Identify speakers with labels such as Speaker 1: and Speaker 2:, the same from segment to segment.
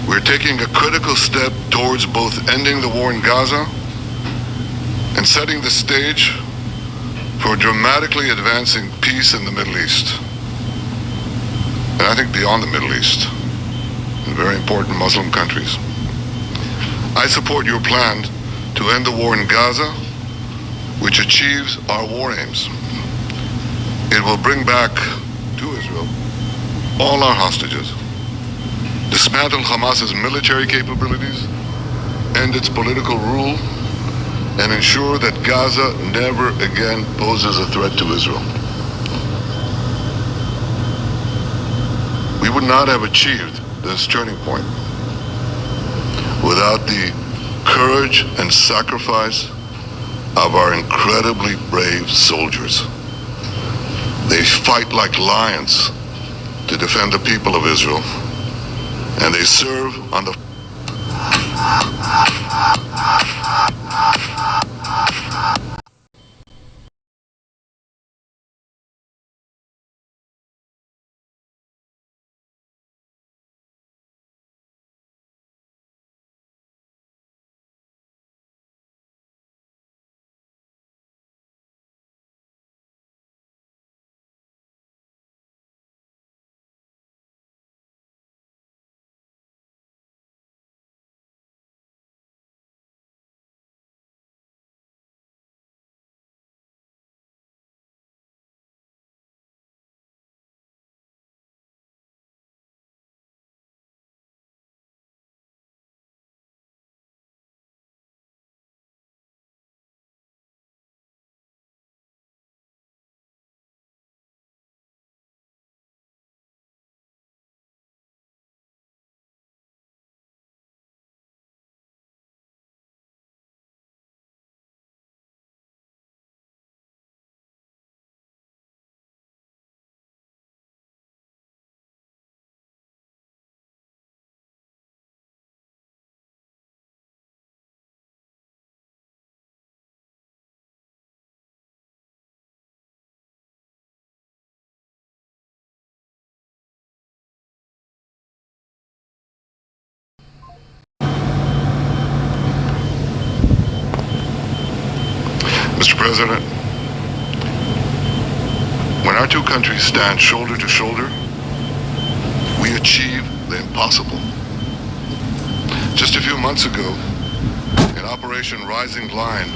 Speaker 1: We're taking a critical step towards both ending the war in Gaza and setting the stage for dramatically advancing peace in the Middle East. And I think beyond the Middle East, in very important Muslim countries. I support your plan to end the war in Gaza, which achieves our war aims. It will bring back to Israel all our hostages, dismantle Hamas's military capabilities, end its political rule, and ensure that Gaza never again poses a threat to Israel. We would not have achieved this turning point without the courage and sacrifice of our incredibly brave soldiers. They fight like lions to defend the people of Israel, and they serve on the Mr. President, when our two countries stand shoulder to shoulder, we achieve the impossible. Just a few months ago, in Operation Rising Lion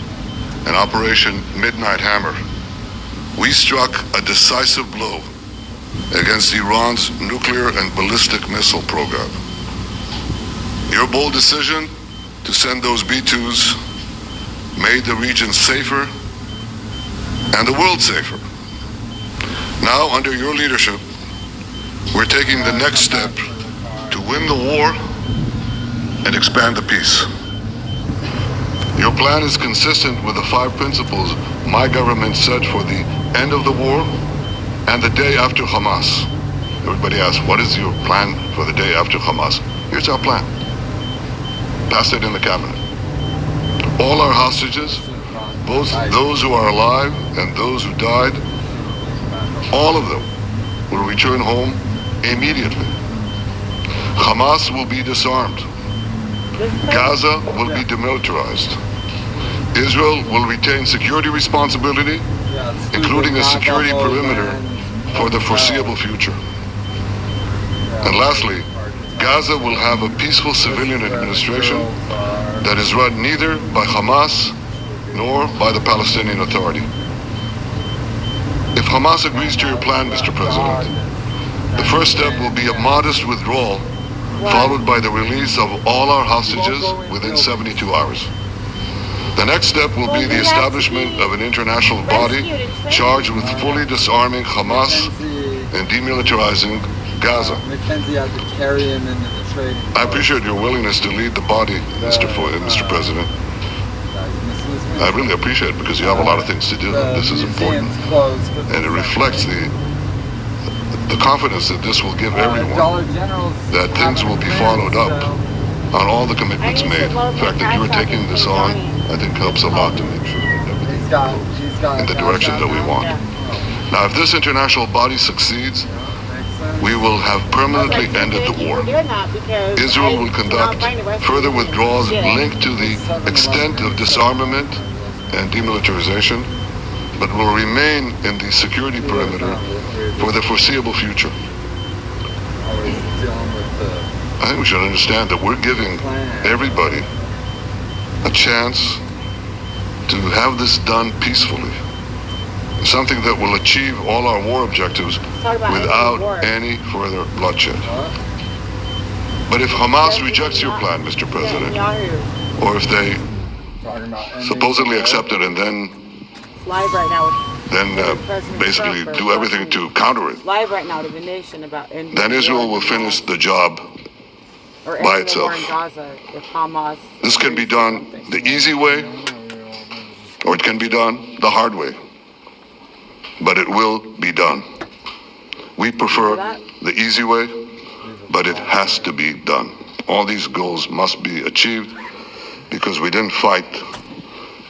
Speaker 1: and Operation Midnight Hammer, we struck a decisive blow against Iran's nuclear and ballistic missile program. Your bold decision to send those B-2s made the region safer and the world safer. Now, under your leadership, we're taking the next step to win the war and expand the peace. Your plan is consistent with the 5 principles my government set for the end of the war and the day after Hamas. Everybody asks, what is your plan for the day after Hamas? Here's our plan. Passed it in the cabinet. All our hostages, both those who are alive and those who died, all of them will return home immediately. Hamas will be disarmed. Gaza will be demilitarized. Israel will retain security responsibility, including a security perimeter for the foreseeable future. And lastly, Gaza will have a peaceful civilian administration that is run neither by Hamas nor by the Palestinian Authority. If Hamas agrees to your plan, Mr. President, the first step will be a modest withdrawal, followed by the release of all our hostages within 72 hours. The next step will be the establishment of an international body charged with fully disarming Hamas and demilitarizing Gaza. I appreciate your willingness to lead the body, Mr. President. I really appreciate it because you have a lot of things to do. This is important. And it reflects the confidence that this will give everyone, that things will be followed up on all the commitments made. The fact that you are taking this on, I think helps a lot to make sure that everything goes in the direction that we want. Now, if this international body succeeds, we will have permanently ended the war. Israel will conduct further withdrawals linked to the extent of disarmament and demilitarization, but will remain in the security perimeter for the foreseeable future. I think we should understand that we're giving everybody a chance to have this done peacefully. Something that will achieve all our war objectives without any further bloodshed. But if Hamas rejects your plan, Mr. President, or if they supposedly accept it and then basically do everything to counter it, then Israel will finish the job by itself. This can be done the easy way, or it can be done the hard way. But it will be done. We prefer the easy way, but it has to be done. All these goals must be achieved because we didn't fight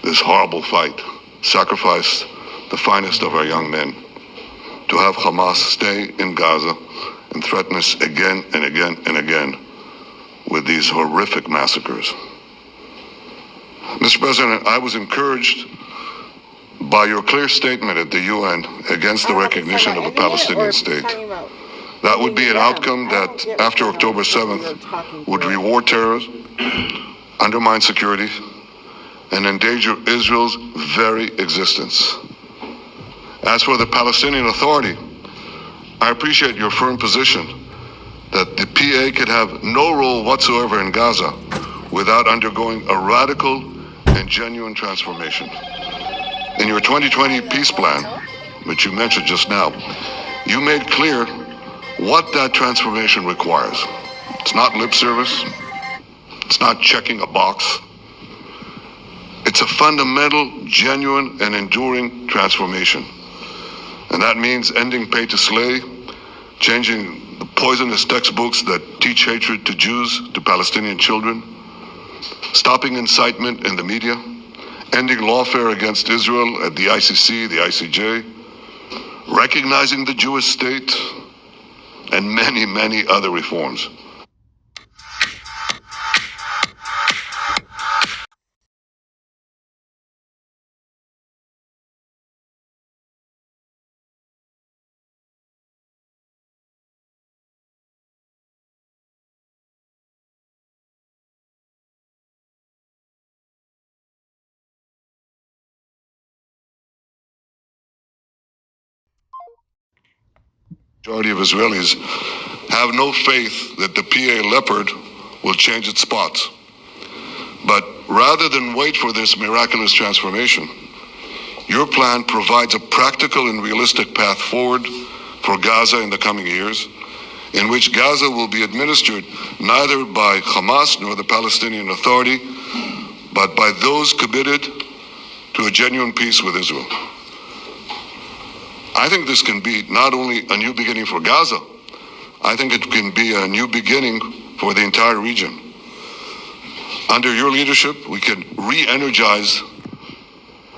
Speaker 1: this horrible fight, sacrifice the finest of our young men to have Hamas stay in Gaza and threaten us again and again and again with these horrific massacres. Mr. President, I was encouraged by your clear statement at the UN against the recognition of a Palestinian state. That would be an outcome that, after October 7th, would reward terrorism, undermine security, and endanger Israel's very existence. As for the Palestinian Authority, I appreciate your firm position that the PA could have no role whatsoever in Gaza without undergoing a radical and genuine transformation. In your 2020 peace plan, which you mentioned just now, you made clear what that transformation requires. It's not lip service. It's not checking a box. It's a fundamental, genuine, and enduring transformation. And that means ending pay to slay, changing the poisonous textbooks that teach hatred to Jews, to Palestinian children, stopping incitement in the media, ending lawfare against Israel at the ICC, the ICJ, recognizing the Jewish state, and many, many other reforms. Majority of Israelis have no faith that the PA Leopard will change its spots. But rather than wait for this miraculous transformation, your plan provides a practical and realistic path forward for Gaza in the coming years, in which Gaza will be administered neither by Hamas nor the Palestinian Authority, but by those committed to a genuine peace with Israel. I think this can be not only a new beginning for Gaza, I think it can be a new beginning for the entire region. Under your leadership, we can re-energize,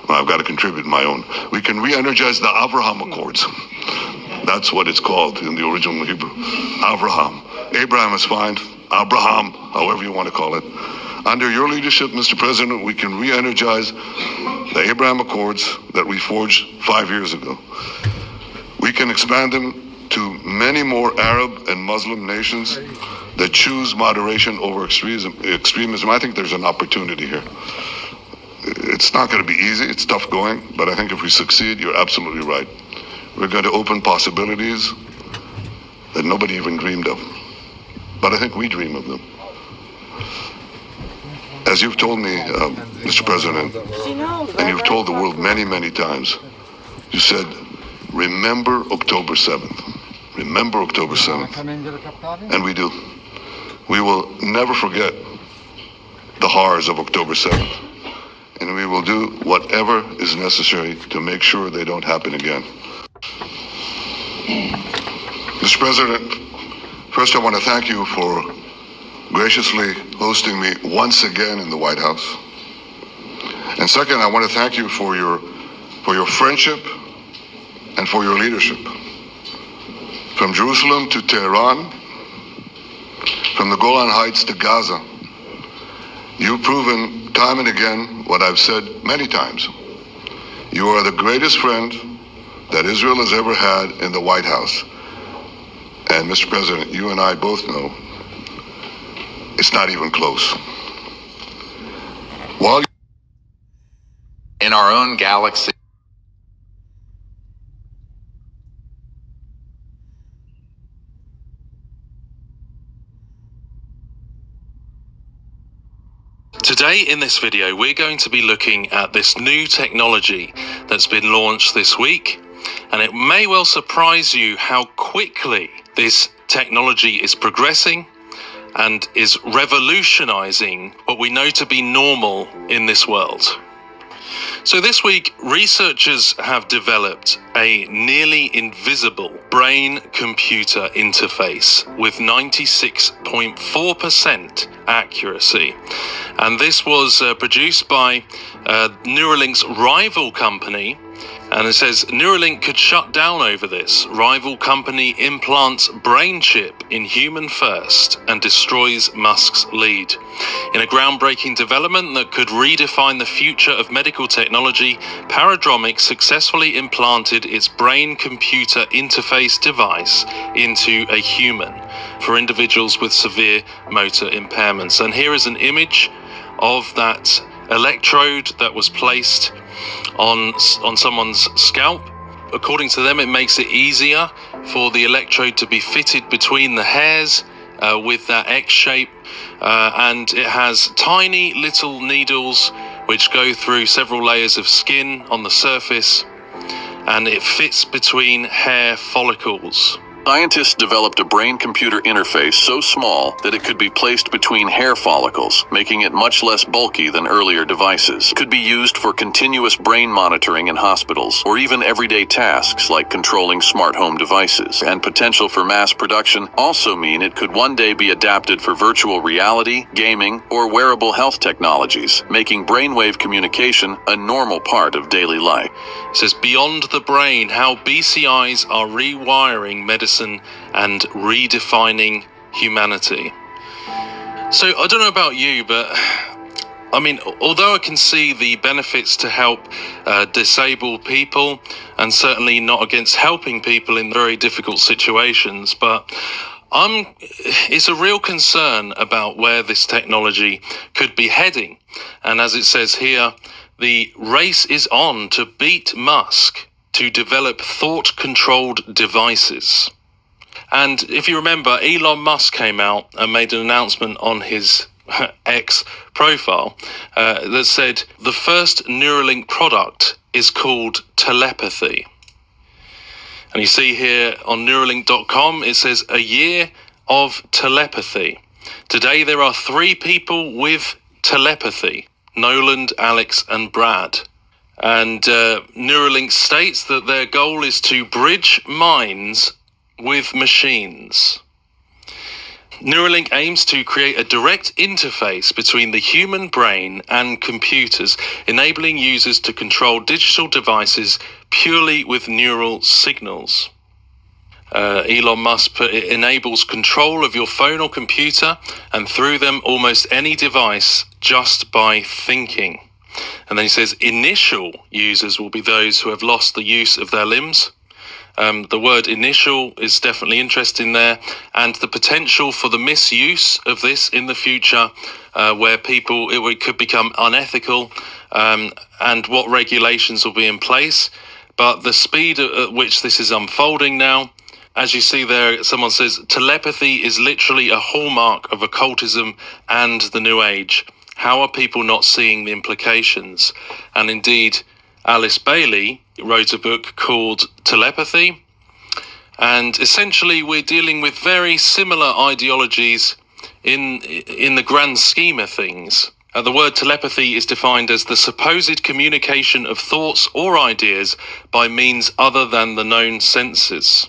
Speaker 1: well, I've got to contribute my own, we can re-energize the Abraham Accords. That's what it's called in the original Hebrew, Abraham. Abraham is fine, Abraham, however you want to call it. Under your leadership, Mr. President, we can re-energize the Abraham Accords that we forged 5 years ago. We can expand them to many more Arab and Muslim nations that choose moderation over extremism. I think there's an opportunity here. It's not going to be easy, it's tough going, but I think if we succeed, you're absolutely right. We're going to open possibilities that nobody even dreamed of. But I think we dream of them. As you've told me, Mr. President, and you've told the world many, many times, you said, remember October 7th. Remember October 7th. And we do. We will never forget the horrors of October 7th. And we will do whatever is necessary to make sure they don't happen again. Mr. President, first I want to thank you for graciously hosting me once again in the White House. And second, I want to thank you for your friendship and for your leadership. From Jerusalem to Tehran, from the Golan Heights to Gaza, you've proven time and again what I've said many times. You are the greatest friend that Israel has ever had in the White House. And Mr. President, you and I both know it's not even close. While
Speaker 2: in our own galaxy,
Speaker 3: today in this video, we're going to be looking at this new technology that's been launched this week, and it may well surprise you how quickly this technology is progressing and is revolutionizing what we know to be normal in this world. So this week, researchers have developed a nearly invisible brain-computer interface with 96.4% accuracy. And this was produced by Neuralink's rival company. And it says Neuralink could shut down over this. Rival company implants brain chip in human first and destroys Musk's lead. In a groundbreaking development that could redefine the future of medical technology, Paradromic successfully implanted its brain-computer interface device into a human for individuals with severe motor impairments. And here is an image of that electrode that was placed on someone's scalp. According to them, it makes it easier for the electrode to be fitted between the hairs with that X shape, and it has tiny little needles which go through several layers of skin on the surface, and it fits between hair follicles.
Speaker 4: Scientists developed a brain-computer interface so small that it could be placed between hair follicles, making it much less bulky than earlier devices. It could be used for continuous brain monitoring in hospitals, or even everyday tasks like controlling smart home devices. And potential for mass production also mean it could one day be adapted for virtual reality, gaming, or wearable health technologies, making brainwave communication a normal part of daily life.
Speaker 3: It says, beyond the brain, how BCIs are rewiring medicine and redefining humanity. So I don't know about you, but I mean, although I can see the benefits to help disabled people, and certainly not against helping people in very difficult situations, but it's a real concern about where this technology could be heading. And as it says here, the race is on to beat Musk to develop thought-controlled devices. And if you remember, Elon Musk came out and made an announcement on his X profile that said the first Neuralink product is called telepathy. And you see here on Neuralink.com, it says a year of telepathy. Today there are 3 people with telepathy: Noland, Alex, and Brad. And Neuralink states that their goal is to bridge minds with machines. Neuralink aims to create a direct interface between the human brain and computers, enabling users to control digital devices purely with neural signals. Elon Musk put it enables control of your phone or computer, and through them almost any device, just by thinking. And then he says initial users will be those who have lost the use of their limbs. The word initial is definitely interesting there, and the potential for the misuse of this in the future, where it could become unethical, and what regulations will be in place. But the speed at which this is unfolding now, as you see there, someone says telepathy is literally a hallmark of occultism and the New Age. How are people not seeing the implications? And indeed, Alice Bailey wrote a book called Telepathy, and essentially we're dealing with very similar ideologies in the grand scheme of things. The word telepathy is defined as the supposed communication of thoughts or ideas by means other than the known senses.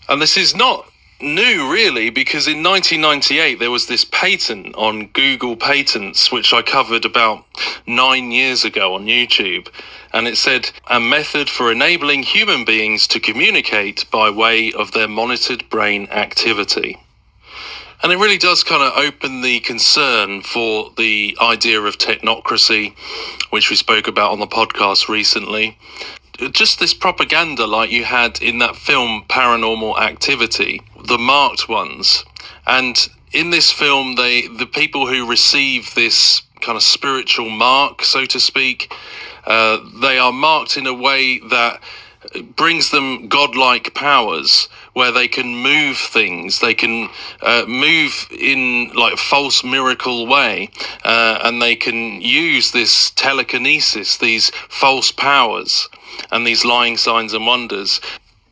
Speaker 3: And this is not new, really, because in 1998 there was this patent on Google Patents, which I covered about 9 years ago on YouTube. And it said, a method for enabling human beings to communicate by way of their monitored brain activity. And it really does kind of open the concern for the idea of technocracy, which we spoke about on the podcast recently. Just this propaganda like you had in that film Paranormal Activity, the marked ones. And in this film, the people who receive this kind of spiritual mark, so to speak, they are marked in a way that brings them godlike powers, where they can move things, they can move in like false miracle way, and they can use this telekinesis, these false powers, and these lying signs and wonders.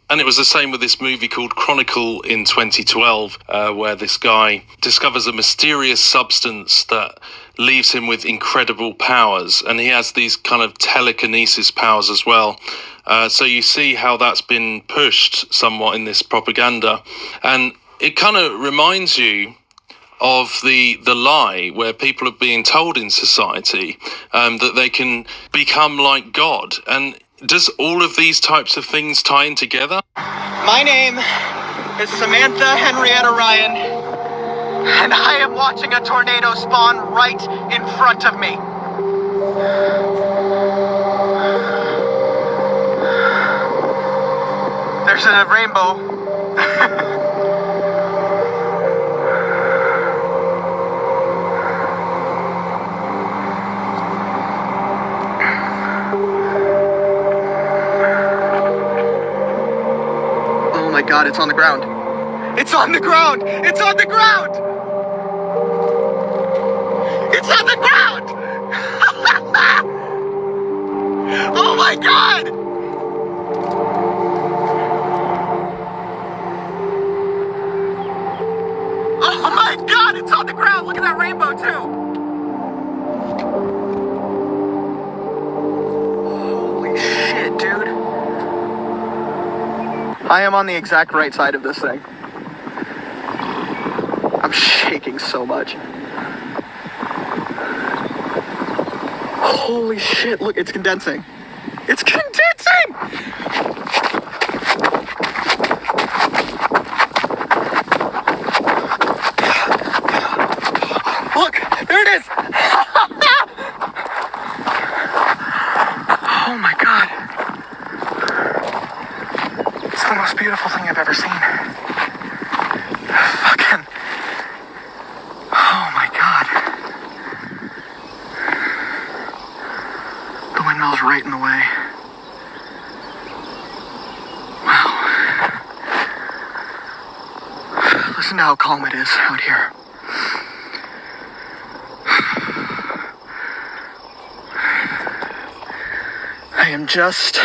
Speaker 3: And it was the same with this movie called Chronicle in 2012, where this guy discovers a mysterious substance that leaves him with incredible powers. And he has these kind of telekinesis powers as well. So you see how that's been pushed somewhat in this propaganda. And it kind of reminds you of the lie where people are being told in society that they can become like God. And does all of these types of things tie in together?
Speaker 5: My name is Samantha Henrietta Ryan, and I am watching a tornado spawn right in front of me. There's a rainbow. Oh my God, it's on the ground. It's on the ground! It's on the ground! It's on the ground! Oh my God! Oh my God, it's on the ground! Look at that rainbow too! Holy shit, dude. I am on the exact right side of this thing. I'm shaking so much. Holy shit, look, it's condensing. It's condensing! Look, there it is! Oh my God. It's the most beautiful thing I've ever seen. Fucking... Oh my God. The windmill's right in the way. Wow. Listen to how calm it is out here. I am just...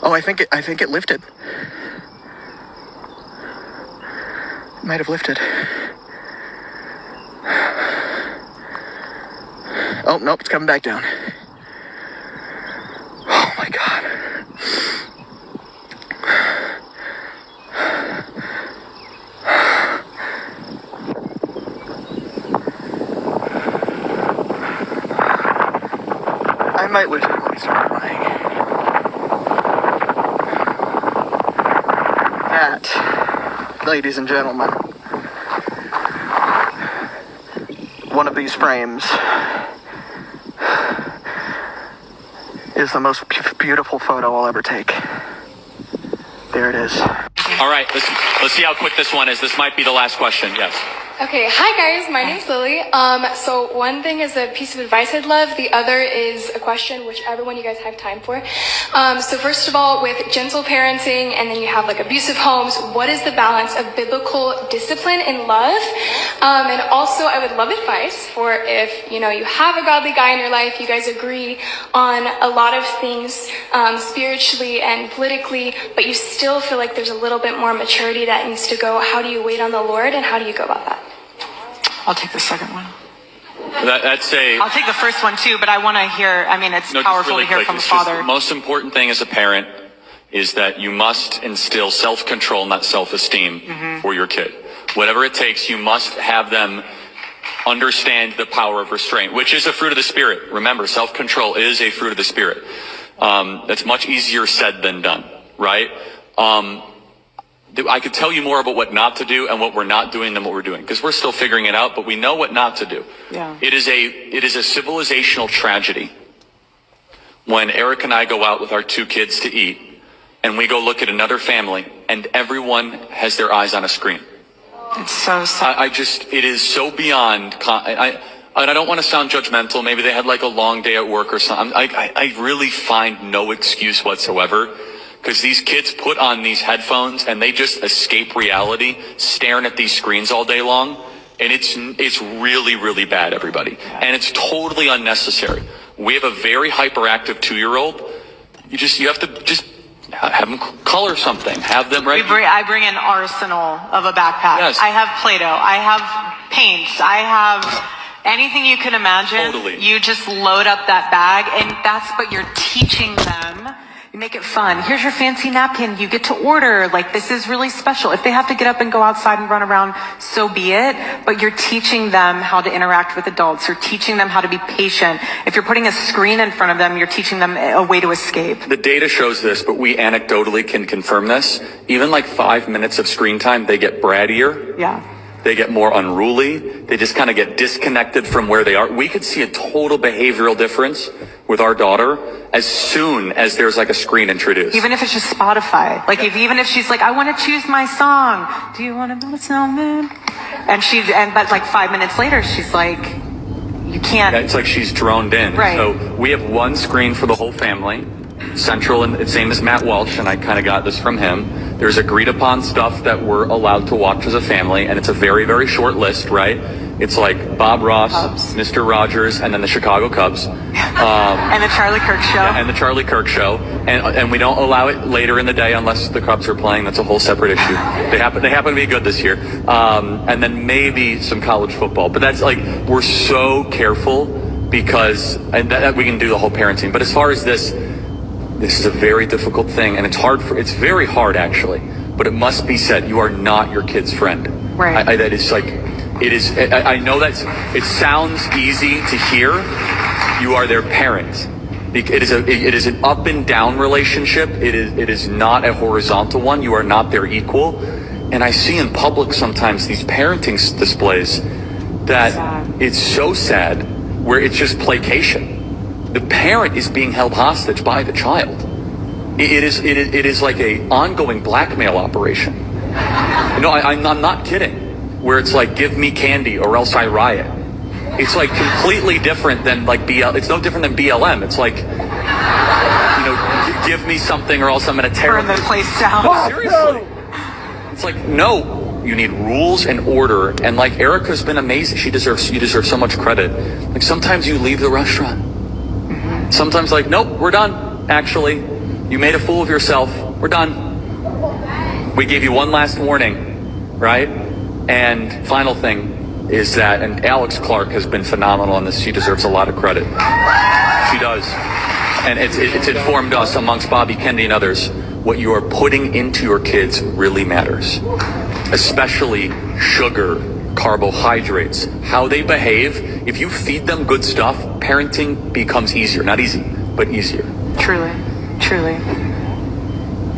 Speaker 5: Oh, I think it lifted. It might have lifted. Oh, nope, it's coming back down. Oh my God. I might legitimately start crying. That, ladies and gentlemen, one of these frames is the most beautiful photo I'll ever take. There it is.
Speaker 6: All right, let's see how quick this one is. This might be the last question. Yes.
Speaker 7: Okay, hi guys, my name's Lily. So one thing is a piece of advice I'd love. The other is a question, whichever one you guys have time for. So first of all, with gentle parenting and then you have like abusive homes, what is the balance of biblical discipline and love? And also I would love advice for if, you have a godly guy in your life, you guys agree on a lot of things spiritually and politically, but you still feel like there's a little bit more maturity that needs to go. How do you wait on the Lord and how do you go about that?
Speaker 8: I'll take the second one.
Speaker 6: I'll
Speaker 8: take the first one too, but I want to hear, it's powerful
Speaker 6: really
Speaker 8: to hear
Speaker 6: quick,
Speaker 8: from the
Speaker 6: it's just
Speaker 8: father.
Speaker 6: the most important thing as a parent is that you must instill self-control, not self-esteem for your kid. Whatever it takes, you must have them understand the power of restraint, which is a fruit of the Spirit. Remember, self-control is a fruit of the Spirit. That's much easier said than done, right? I could tell you more about what not to do and what we're not doing than what we're doing, because we're still figuring it out, but we know what not to do.
Speaker 8: Yeah.
Speaker 6: It is a civilizational tragedy when Eric and I go out with our 2 kids to eat, and we go look at another family, and everyone has their eyes on a screen.
Speaker 8: It's so sad.
Speaker 6: It is so beyond, and I don't want to sound judgmental. Maybe they had like a long day at work or something. I really find no excuse whatsoever, because these kids put on these headphones and they just escape reality, staring at these screens all day long. And it's really, really bad, everybody. And it's totally unnecessary. We have a very hyperactive 2-year-old. You have to just have them color something. Have them
Speaker 8: I bring an arsenal of a backpack.
Speaker 6: Yes.
Speaker 8: I have Play-Doh. I have paints. I have anything you can imagine.
Speaker 6: Totally.
Speaker 8: You just load up that bag, and that's what you're teaching them. You make it fun. Here's your fancy napkin. You get to order. Like, this is really special. If they have to get up and go outside and run around, so be it. But you're teaching them how to interact with adults. You're teaching them how to be patient. If you're putting a screen in front of them, you're teaching them a way to escape.
Speaker 6: The data shows this, but we anecdotally can confirm this. Even like 5 minutes of screen time, they get brattier.
Speaker 8: Yeah.
Speaker 6: They get more unruly. They just kind of get disconnected from where they are. We could see a total behavioral difference with our daughter as soon as there's like a screen introduced.
Speaker 8: Even if it's just Spotify. Like, even if she's like, I want to choose my song. Do you want to build a snowman? But like 5 minutes later, she's like, you can't.
Speaker 6: It's like she's droned in.
Speaker 8: Right.
Speaker 6: So we have one screen for the whole family. Central, and it's same as Matt Welch, and I kind of got this from him. There's agreed upon stuff that we're allowed to watch as a family, and it's a very, very short list, right? It's like Bob Ross,
Speaker 8: Cubs.
Speaker 6: Mr. Rogers, and then the Chicago Cubs.
Speaker 8: And the Charlie Kirk show.
Speaker 6: And the Charlie Kirk show. And we don't allow it later in the day unless the Cubs are playing. That's a whole separate issue. They happen to be good this year. And then maybe some college football. But that's like, we're so careful because that we can do the whole parenting. But as far as this is a very difficult thing, and it's very hard actually, but it must be said, you are not your kid's friend.
Speaker 8: Right.
Speaker 6: That is like, it is, I know it sounds easy to hear. You are their parent. It is an up and down relationship. It is not a horizontal one. You are not their equal. And I see in public sometimes these parenting displays that it's so sad, where it's just placation. The parent is being held hostage by the child. It is like a ongoing blackmail operation. No, I'm not kidding. Where it's like, give me candy or else I riot. It's like completely different than like it's no different than BLM. It's like, give me something or else I'm going to tear
Speaker 8: Burn the place down.
Speaker 6: No, seriously. It's like, no, you need rules and order. And like, Erica's been amazing. You deserve so much credit. Like, sometimes you leave the restaurant. Sometimes like, nope, we're done. Actually, you made a fool of yourself. We're done. We gave you one last warning, right? And final thing is that, and Alex Clark has been phenomenal on this. She deserves a lot of credit. She does. And it's informed us, amongst Bobby Kennedy and others, what you are putting into your kids really matters. Especially sugar, carbohydrates, how they behave. If you feed them good stuff, parenting becomes easier. Not easy, but easier.
Speaker 8: Truly.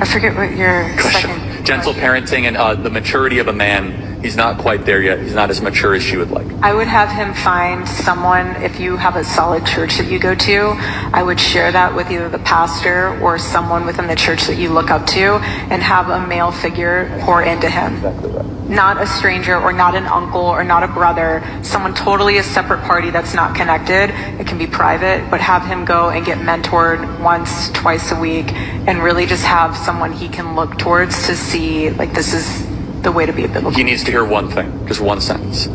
Speaker 8: I forget what your second.
Speaker 6: Gentle parenting and the maturity of a man. He's not quite there yet. He's not as mature as she would like.
Speaker 8: I would have him find someone, if you have a solid church that you go to, I would share that with either the pastor or someone within the church that you look up to, and have a male figure pour into him.
Speaker 6: Exactly right.
Speaker 8: Not a stranger or not an uncle or not a brother, someone totally a separate party that's not connected. It can be private, but have him go and get mentored once, twice a week, and really just have someone he can look towards to see, like, this is the way to be a biblical.
Speaker 6: He needs to hear one thing, just one sentence.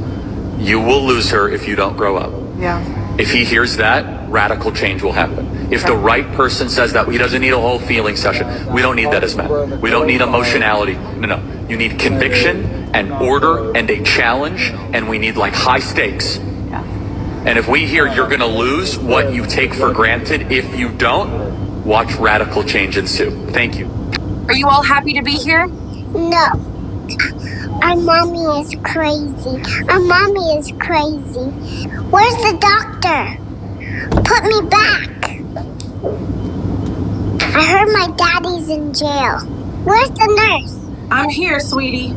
Speaker 6: You will lose her if you don't grow up.
Speaker 8: Yeah.
Speaker 6: If he hears that, radical change will happen. If the right person says that, he doesn't need a whole feeling session. We don't need that as men. We don't need emotionality. No. You need conviction and order and a challenge, and we need like high stakes.
Speaker 8: Yeah.
Speaker 6: And if we hear you're going to lose what you take for granted if you don't, watch radical change ensue. Thank you.
Speaker 9: Are you all happy to be here?
Speaker 10: No. Our mommy is crazy. Our mommy is crazy. Where's the doctor? Put me back. I heard my daddy's in jail. Where's the nurse?
Speaker 9: I'm here, sweetie.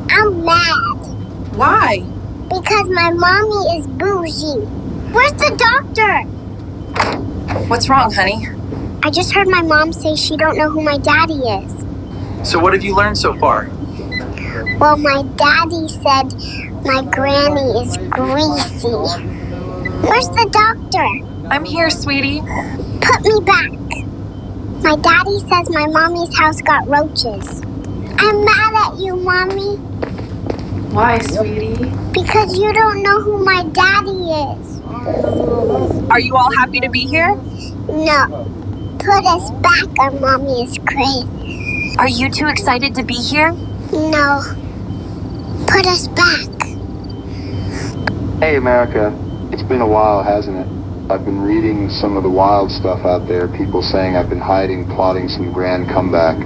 Speaker 10: I'm mad.
Speaker 9: Why?
Speaker 10: Because my mommy is bougie. Where's the doctor?
Speaker 9: What's wrong, honey?
Speaker 10: I just heard my mom say she don't know who my daddy is.
Speaker 5: So what have you learned so far?
Speaker 10: Well, my daddy said my granny is greasy. Where's the doctor?
Speaker 9: I'm here, sweetie.
Speaker 10: Put me back. My daddy says my mommy's house got roaches. I'm mad at you, Mommy.
Speaker 9: Why, sweetie?
Speaker 10: Because you don't know who my daddy is.
Speaker 9: Are you all happy to be here?
Speaker 10: No. Put us back. Our mommy is crazy.
Speaker 9: Are you too excited to be here?
Speaker 10: No. Put us back.
Speaker 11: Hey, America. It's been a while, hasn't it? I've been reading some of the wild stuff out there, people saying I've been hiding, plotting some grand comeback.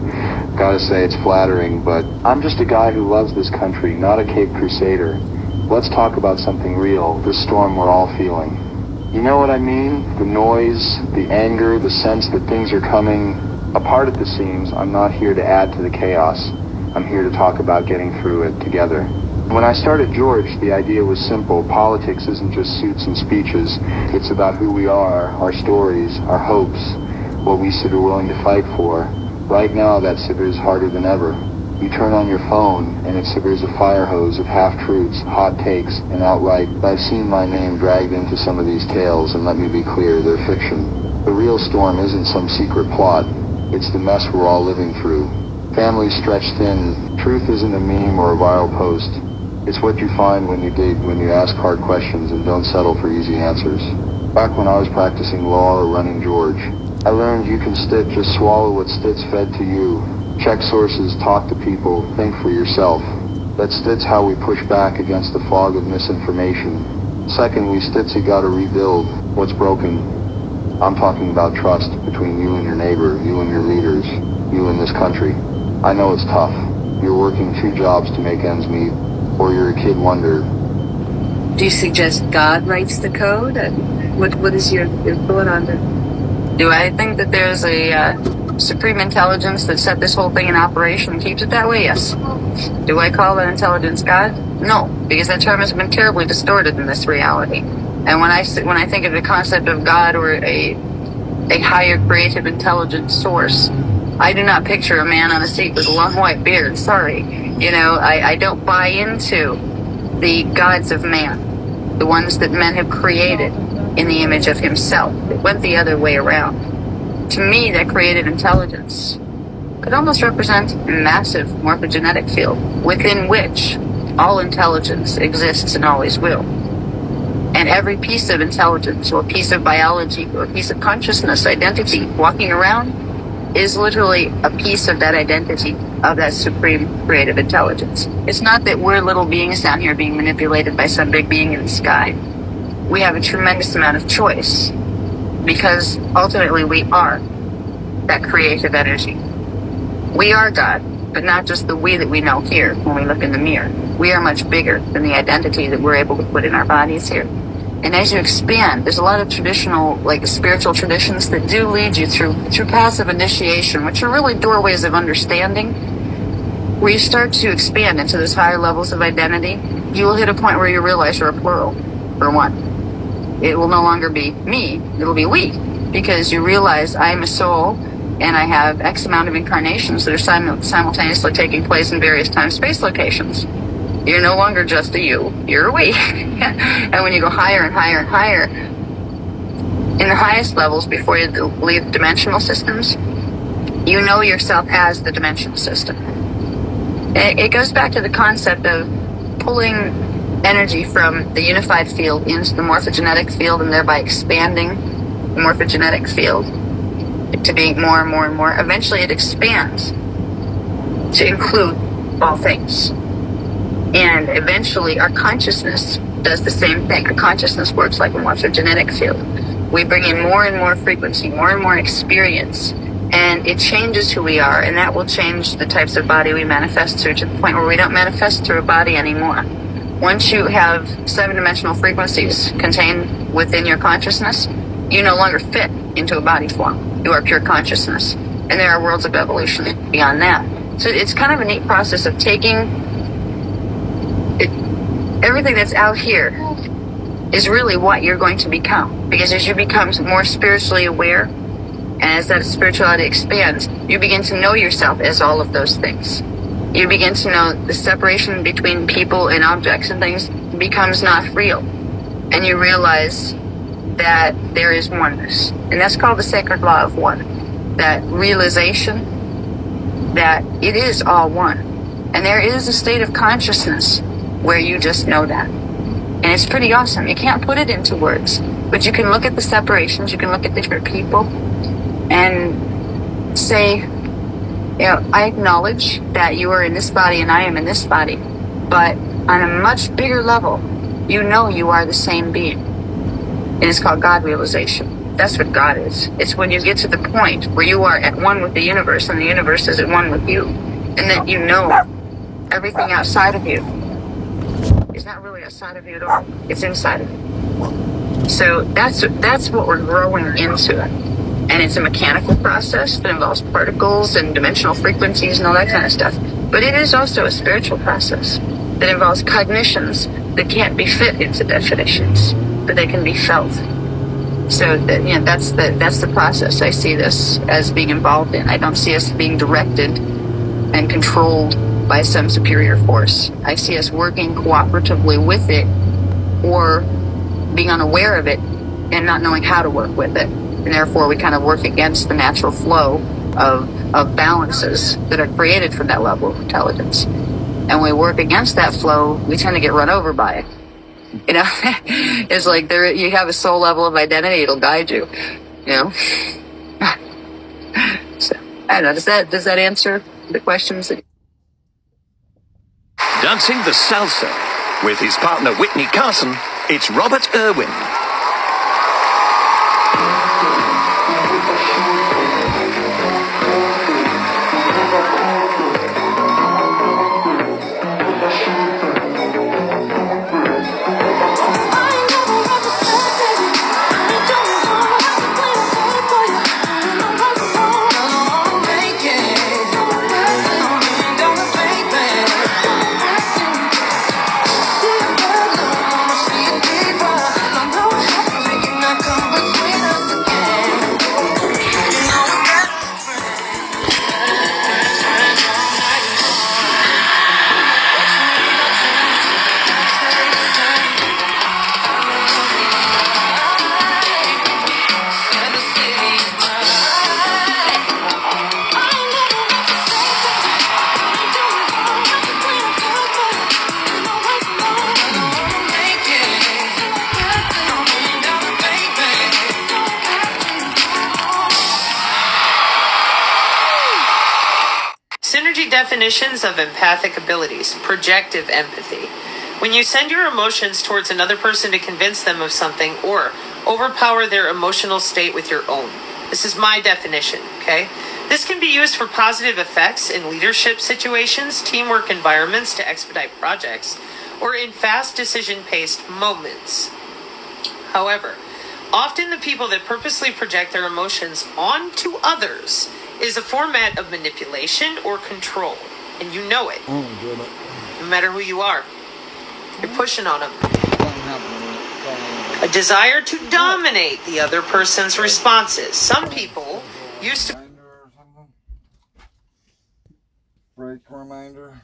Speaker 11: Gotta say, it's flattering, but I'm just a guy who loves this country, not a Cape Crusader. Let's talk about something real, this storm we're all feeling. You know what I mean? The noise, the anger, the sense that things are coming apart at the seams. I'm not here to add to the chaos. I'm here to talk about getting through it together. When I started George, the idea was simple. Politics isn't just suits and speeches. It's about who we are, our stories, our hopes, what we sit are willing to fight for. Right now, that sibber is harder than ever. You turn on your phone, and it sibbers a fire hose of half-truths, hot takes, and outright, I've seen my name dragged into some of these tales, and let me be clear, they're fiction. The real storm isn't some secret plot. It's the mess we're all living through. Families stretched thin. Truth isn't a meme or a viral post. It's what you find when you dig, when you ask hard questions and don't settle for easy answers. Back when I was practicing law or running George, I learned you can stitch, just swallow what Stitz fed to you. Check sources, talk to people, think for yourself. That Stitz how we push back against the fog of misinformation. Secondly, Stitz you gotta rebuild what's broken. I'm talking about trust between you and your neighbor, you and your leaders, you and this country. I know it's tough. You're working 2 jobs to make ends meet. Or you're a kid wonder.
Speaker 12: Do you suggest God writes the code? What is your thought on that? Do I think that there's a supreme intelligence that set this whole thing in operation and keeps it that way? Yes. Do I call that intelligence God? No, because that term has been terribly distorted in this reality. And when I think of the concept of God or a higher creative intelligent source, I do not picture a man on a seat with a long white beard. Sorry. You know, I don't buy into the gods of man, the ones that men have created in the image of himself. It went the other way around. To me, that creative intelligence could almost represent a massive morphogenetic field within which all intelligence exists and always will. And every piece of intelligence or piece of biology or piece of consciousness, identity, walking around is literally a piece of that identity, of that supreme creative intelligence. It's not that we're little beings down here being manipulated by some big being in the sky. We have a tremendous amount of choice because ultimately we are that creative energy. We are God, but not just the we that we know here when we look in the mirror. We are much bigger than the identity that we're able to put in our bodies here. And as you expand, there's a lot of traditional, like spiritual traditions that do lead you through passive initiation, which are really doorways of understanding. Where you start to expand into those higher levels of identity, you will hit a point where you realize you're a plural, for one. It will no longer be me, it'll be we, because you realize I'm a soul and I have X amount of incarnations that are simultaneously taking place in various time-space locations. You're no longer just a you, you're a we. And when you go higher and higher and higher, in the highest levels before you leave dimensional systems, you know yourself as the dimensional system. It goes back to the concept of pulling energy from the unified field into the morphogenetic field and thereby expanding the morphogenetic field to be more and more and more. Eventually it expands to include all things. And eventually our consciousness does the same thing. Our consciousness works like a morphogenetic field. We bring in more and more frequency, more and more experience And it changes who we are, and that will change the types of body we manifest through, to the point where we don't manifest through a body anymore. Once you have 7-dimensional frequencies contained within your consciousness, you no longer fit into a body form. You are pure consciousness. And there are worlds of evolution beyond that. So it's kind of a neat process of taking it, everything that's out here is really what you're going to become. Because as you become more spiritually aware, and as that spirituality expands, you begin to know yourself as all of those things. You begin to know the separation between people and objects and things becomes not real. And you realize that there is oneness. And that's called the sacred law of one. That realization that it is all one. And there is a state of consciousness where you just know that. And it's pretty awesome. You can't put it into words, but you can look at the separations, you can look at different people and say, I acknowledge that you are in this body and I am in this body, but on a much bigger level, you know you are the same being. And it's called God realization. That's what God is. It's when you get to the point where you are at one with the universe and the universe is at one with you, and that you know everything outside of you is not really outside of you at all. It's inside of you. So that's what we're growing into. And it's a mechanical process that involves particles and dimensional frequencies and all that kind of stuff. But it is also a spiritual process that involves cognitions that can't be fit into definitions, but they can be felt. So that's the process I see this as being involved in. I don't see us being directed and controlled by some superior force. I see us working cooperatively with it, or being unaware of it and not knowing how to work with it. And therefore we kind of work against the natural flow of balances that are created from that level of intelligence. And when we work against that flow, we tend to get run over by it. It's like you have a soul level of identity, it'll guide you, So, I don't know, does that answer the questions?
Speaker 13: Dancing the salsa with his partner Whitney Carson, it's Robert Irwin.
Speaker 14: Synergy definitions of empathic abilities. Projective empathy. When you send your emotions towards another person to convince them of something or overpower their emotional state with your own. This is my definition, okay? This can be used for positive effects in leadership situations, teamwork environments to expedite projects, or in fast decision-paced moments. However, often the people that purposely project their emotions onto others is a format of manipulation or control, and you know it. No matter who you are, you're pushing on them. A desire to dominate the other person's responses. Some people used to...
Speaker 15: Break reminder.